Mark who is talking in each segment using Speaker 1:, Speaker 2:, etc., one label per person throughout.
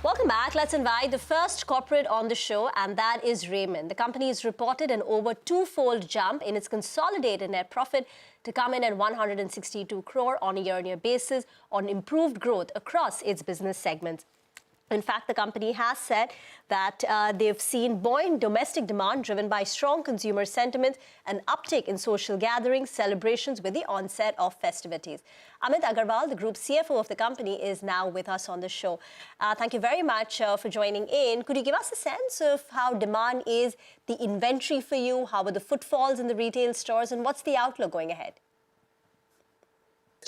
Speaker 1: Welcome back. Let's invite the first corporate on the show, and that is Raymond. The company has reported an over two-fold jump in its consolidated net profit to come in at 162 crore on a year-on-year basis on improved growth across its business segments. In fact, the company has said that they've seen buoyant domestic demand driven by strong consumer sentiment and uptick in social gatherings, celebrations with the onset of festivities. Amit Agarwal, the group CFO of the company, is now with us on the show. Thank you very much for joining in. Could you give us a sense of how demand is, the inventory for you, how are the footfalls in the retail stores, and what's the outlook going ahead?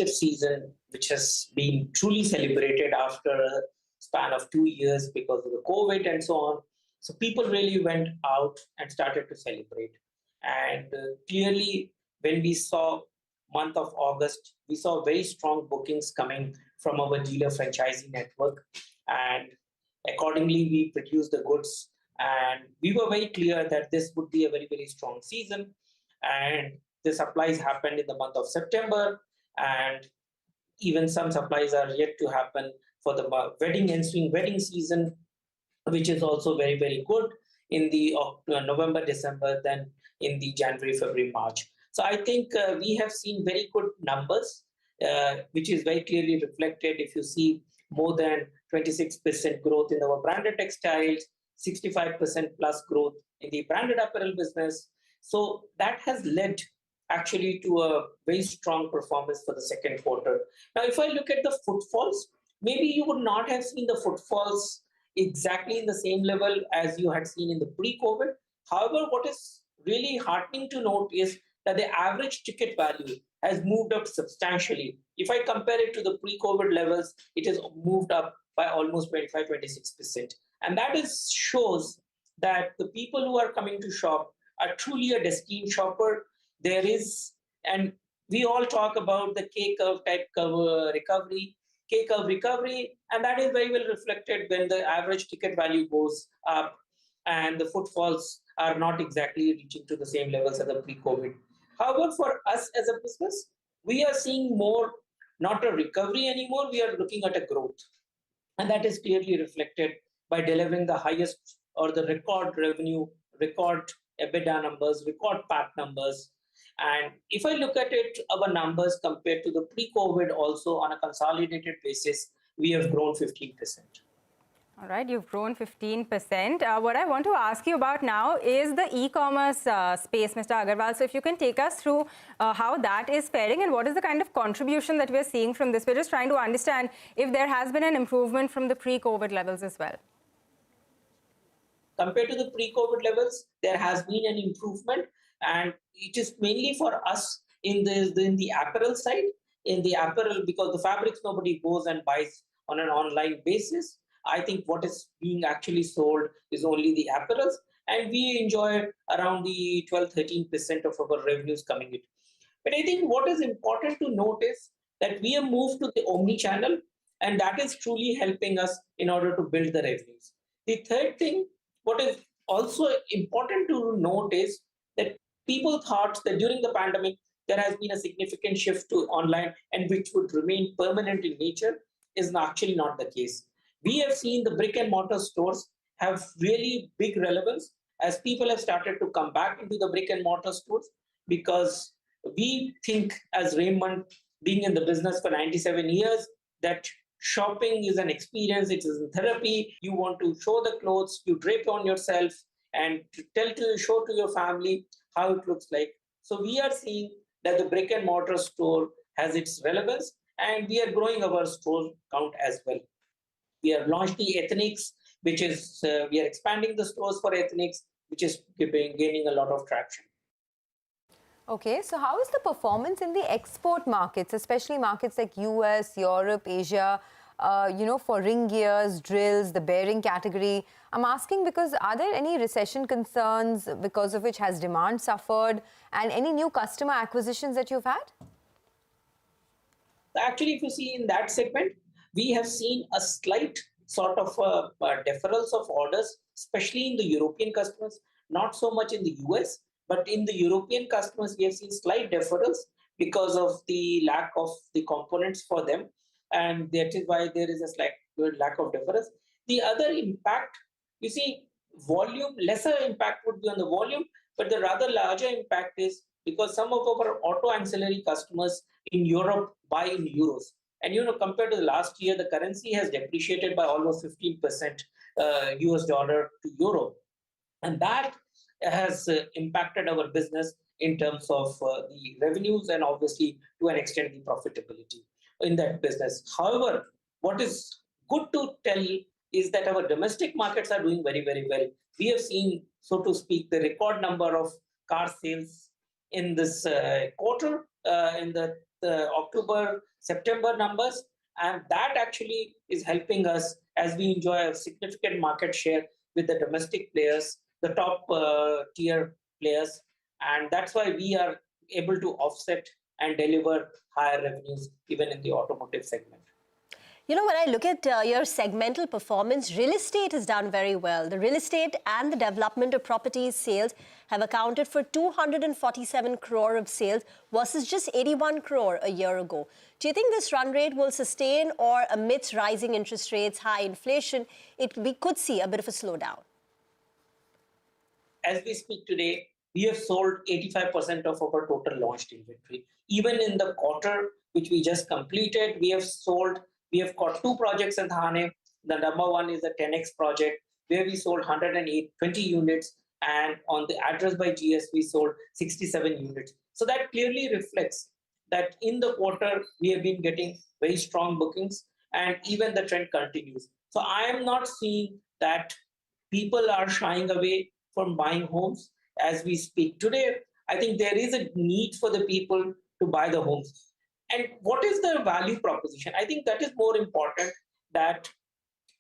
Speaker 2: Season, which has been truly celebrated after a span of 2 years because of the COVID and so on. So people really went out and started to celebrate. And clearly, when we saw month of August, we saw very strong bookings coming from our dealer franchisee network. And accordingly, we produced the goods. And we were very clear that this would be a very, very strong season. And the supplies happened in the month of September. And even some supplies are yet to happen for the ensuing wedding season, which is also very, very good in the November, December, then in the January, February, March. So I think we have seen very good numbers, which is very clearly reflected if you see more than 26% growth in our branded textiles, 65% plus growth in the branded apparel business. So that has led actually to a very strong performance for the second quarter. Now, if I look at the footfalls, maybe you would not have seen the footfalls exactly in the same level as you had seen in the pre-COVID. However, what is really heartening to note is that the average ticket value has moved up substantially. If I compare it to the pre-COVID levels, it has moved up by almost 25-26%. And that shows that the people who are coming to shop are truly a destined shopper. There is, and we all talk about the K-curve type recovery, K-curve recovery, and that is very well reflected when the average ticket value goes up and the footfalls are not exactly reaching to the same levels as the pre-COVID. However, for us as a business, we are seeing more, not a recovery anymore, we are looking at a growth. And that is clearly reflected by delivering the highest or the record revenue, record EBITDA numbers, record PAT numbers. And if I look at it, our numbers compared to the pre-COVID also on a consolidated basis, we have grown 15%.
Speaker 3: All right, you've grown 15%. What I want to ask you about now is the e-commerce space, Mr. Agarwal. So if you can take us through how that is faring and what is the kind of contribution that we're seeing from this. We're just trying to understand if there has been an improvement from the pre-COVID levels as well.
Speaker 2: Compared to the pre-COVID levels, there has been an improvement. And it is mainly for us in the apparel side, in the apparel, because the fabrics nobody goes and buys on an online basis. I think what is being actually sold is only the apparels, and we enjoy around the 12-13% of our revenues coming in. But I think what is important to note is that we have moved to the omni-channel, and that is truly helping us in order to build the revenues. The third thing, what is also important to note is that people thought that during the pandemic, there has been a significant shift to online and which would remain permanent in nature is actually not the case. We have seen the brick and mortar stores have really big relevance as people have started to come back into the brick and mortar stores because we think as Raymond, being in the business for 97 years, that shopping is an experience, it is a therapy. You want to show the clothes, you drape on yourself and show to your family how it looks like. So we are seeing that the brick and mortar store has its relevance and we are growing our store count as well. We have launched the Ethnics, which is, we are expanding the stores for Ethnics, which is gaining a lot of traction.
Speaker 4: Okay, so how is the performance in the export markets, especially markets like US, Europe, Asia, for ring gears, drills, the bearing category? I'm asking because are there any recession concerns because of which has demand suffered and any new customer acquisitions that you've had?
Speaker 2: Actually, if you see in that segment, we have seen a slight sort of deferrals of orders, especially in the European customers, not so much in the US, but in the European customers, we have seen slight deferrals because of the lack of the components for them. And that is why there is a slight lack of deferrals. The other impact, you see, volume, lesser impact would be on the volume, but the rather larger impact is because some of our auto ancillary customers in Europe buy in euros. And compared to the last year, the currency has depreciated by almost 15% US dollar to euro. And that has impacted our business in terms of the revenues and obviously to an extent the profitability in that business. However, what is good to tell is that our domestic markets are doing very, very well. We have seen, so to speak, the record number of car sales in this quarter, in the October-September numbers. And that actually is helping us as we enjoy a significant market share with the domestic players, the top tier players. And that's why we are able to offset and deliver higher revenues even in the automotive segment.
Speaker 1: When I look at your segmental performance, real estate has done very well. The real estate and the development of properties sales have accounted for 247 crore of sales versus just 81 crore a year ago. Do you think this run rate will sustain, or amidst rising interest rates, high inflation, we could see a bit of a slowdown?
Speaker 2: As we speak today, we have sold 85% of our total launched inventory. Even in the quarter which we just completed, we have got 2 projects in Thane. The number one is the 10X project, where we sold 120 units, and on the address by GS, we sold 67 units. So that clearly reflects that in the quarter, we have been getting very strong bookings, and even the trend continues. So I am not seeing that people are shying away from buying homes as we speak today. I think there is a need for the people to buy the homes. And what is the value proposition? I think that is more important, that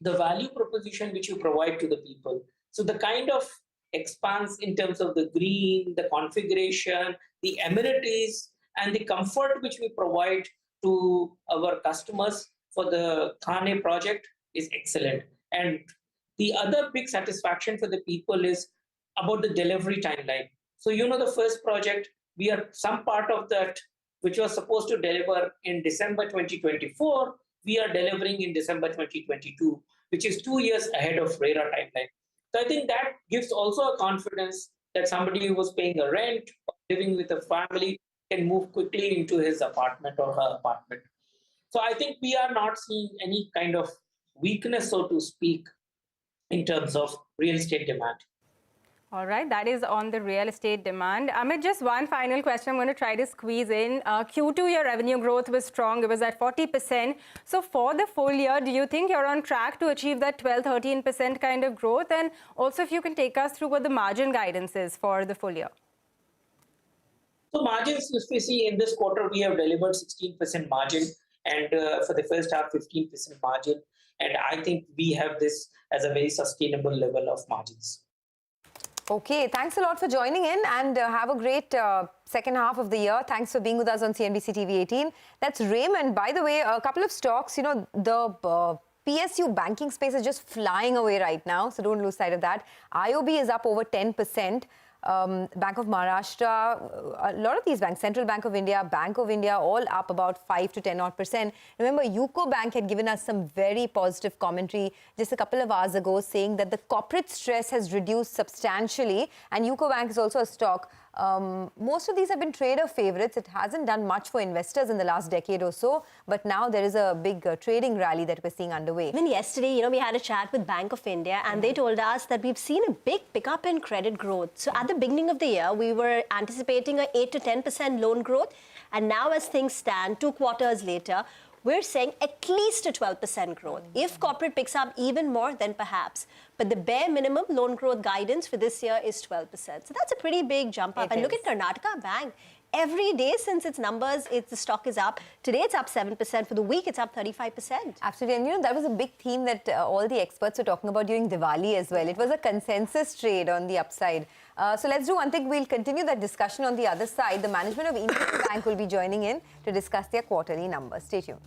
Speaker 2: the value proposition which you provide to the people. So the kind of expanse in terms of the green, the configuration, the amenities, and the comfort which we provide to our customers for the Thane project is excellent. And the other big satisfaction for the people is about the delivery timeline. So, the first project, we are some part of that, which was supposed to deliver in December 2024, we are delivering in December 2022, which is 2 years ahead of RERA timeline. So I think that gives also a confidence that somebody who was paying a rent, living with a family, can move quickly into his apartment or her apartment. So I think we are not seeing any kind of weakness, so to speak, in terms of real estate demand.
Speaker 3: All right, that is on the real estate demand. Amit, just one final question I'm going to try to squeeze in. Q2, your revenue growth was strong. It was at 40%. So for the full year, do you think you're on track to achieve that 12-13% kind of growth? And also, if you can take us through what the margin guidance is for the full year.
Speaker 2: So margins, if we see in this quarter, we have delivered 16% margin, and for the first half, 15% margin. And I think we have this as a very sustainable level of margins.
Speaker 4: Okay, thanks a lot for joining in, and have a great second half of the year. Thanks for being with us on CNBC TV 18. That's Raymond. By the way, a couple of stocks, the PSU banking space is just flying away right now, so don't lose sight of that. IOB is up over 10%. Bank of Maharashtra, a lot of these banks, Central Bank of India, Bank of India, all up about 5 to 10%. Remember, UCO Bank had given us some very positive commentary just a couple of hours ago, saying that the corporate stress has reduced substantially, and UCO Bank is also a stock. Most of these have been trader favorites. It hasn't done much for investors in the last decade or so, but now there is a big trading rally that we're seeing underway.
Speaker 1: Even yesterday, we had a chat with Bank of India, and they told us that we've seen a big pickup in credit growth. So at the beginning of the year, we were anticipating a 8 to 10% loan growth, and now as things stand, 2 quarters later, we're saying at least a 12% growth. If corporate picks up even more, then perhaps. But the bare minimum loan growth guidance for this year is 12%. So that's a pretty big jump up. And look at Karnataka Bank. Every day since its numbers, the stock is up. Today it's up 7%. For the week, it's up 35%.
Speaker 4: Absolutely. And that was a big theme that all the experts were talking about during Diwali as well. It was a consensus trade on the upside. So let's do one thing. We'll continue that discussion on the other side. The management of Indian Bank will be joining in to discuss their quarterly numbers. Stay tuned.